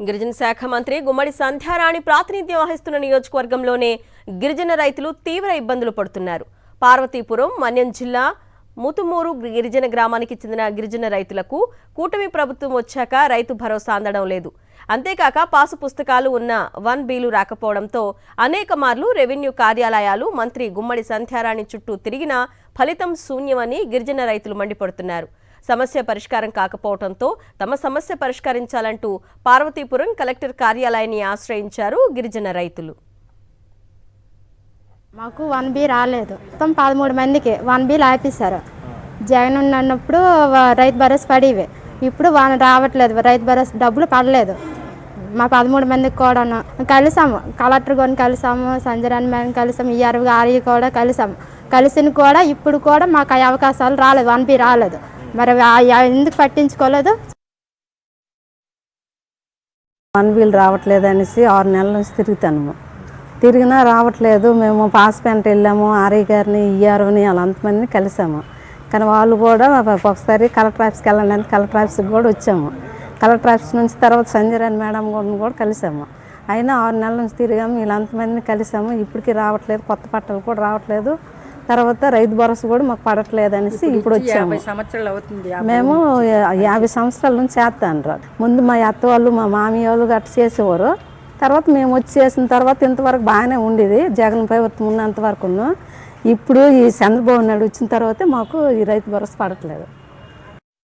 గిరిజన శాఖ మంత్రి గుమ్మడి సంధ్యారాణి ప్రాతినిధ్యం వహిస్తున్న నియోజకవర్గంలోనే గిరిజన రైతులు తీవ్ర ఇబ్బందులు పడుతున్నారు. పార్వతీపురం, మన్యం జిల్లా ముతుమూరు గిరిజన గ్రామానికి చెందిన గిరిజన రైతులకు కూటమి ప్రభుత్వం వచ్చాక రైతు భరోసా అందడం లేదు. అంతేకాక పాసు పుస్తకాలు ఉన్న 1Bలు రాకపోవడంతో అనేక మార్లు రెవెన్యూ కార్యాలయాలు మంత్రి గుమ్మడి సంధ్యారాణి చుట్టూ తిరిగినా ఫలితం శూన్యమని గిరిజన రైతులు మండిపడుతున్నారు. సమస్య పరిష్కారం కాకపోవడంతో తమ సమస్య పరిష్కరించాలంటూ పార్వతీపురం కలెక్టర్ కార్యాలయాన్ని ఆశ్రయించారు గిరిజన రైతులు. మాకు 1B రాలేదు. మొత్తం 13 మందికి 1Bలు ఆపేశారు. జగన్ ఉన్నప్పుడు రైతు భరోసా పడేవి, ఇప్పుడు రావట్లేదు. రైతు భరోసా డబ్బులు పడలేదు. మా 13 మందికి కూడా కలిసాము, కలెక్టర్ గారిని కలిసాము, సంజయరాణి మేడం కలిసాము, ఆర్ఈ కూడా కలిసాము. కలిసిన కూడా ఇప్పుడు కూడా మాకు ఆ అవకాశాలు రాలేదు. 1B రాలేదు. మరి ఎందుకు పట్టించుకోలేదు? 1Bలు రావట్లేదు అనేసి 6 నెలల నుంచి తిరిగినా రావట్లేదు. మేము పాస్పెంట్ వెళ్ళాము, ఆర్ఐ గారిని, ఈఆర్ఓని అంతమందిని కలిసాము. కానీ వాళ్ళు కూడా ఒకసారి కలెక్టర్ ఆఫీస్కి వెళ్ళండి, కలెక్టర్ ఆఫీస్కి కూడా వచ్చాము. కలెక్టర్ ఆఫీస్ నుంచి తర్వాత సంజయరాణి మేడం కూడా కలిసాము. అయినా 6 నెలల నుంచి తిరిగాము, వీళ్ళంతమందిని కలిసాము. ఇప్పటికీ రావట్లేదు. కొత్త పట్టాలు కూడా రావట్లేదు. తర్వాత రైతు భరోసా కూడా మాకు పడట్లేదు అనేసి ఇప్పుడు వచ్చాము. మేము 50 సంవత్సరాల నుంచి చేస్తాను. ముందు మా అత్త వాళ్ళు, మా మామయ్య వాళ్ళు గట్ట చేసేవారు. తర్వాత మేము వచ్చి చేసిన తర్వాత ఇంతవరకు బాగానే ఉండేది, జగన్ ప్రభుత్వం ఉన్నంత వరకు. ఇప్పుడు ఈ చంద్రబాబు నాయుడు వచ్చిన తర్వాతే మాకు ఈ రైతు భరోసా పడట్లేదు.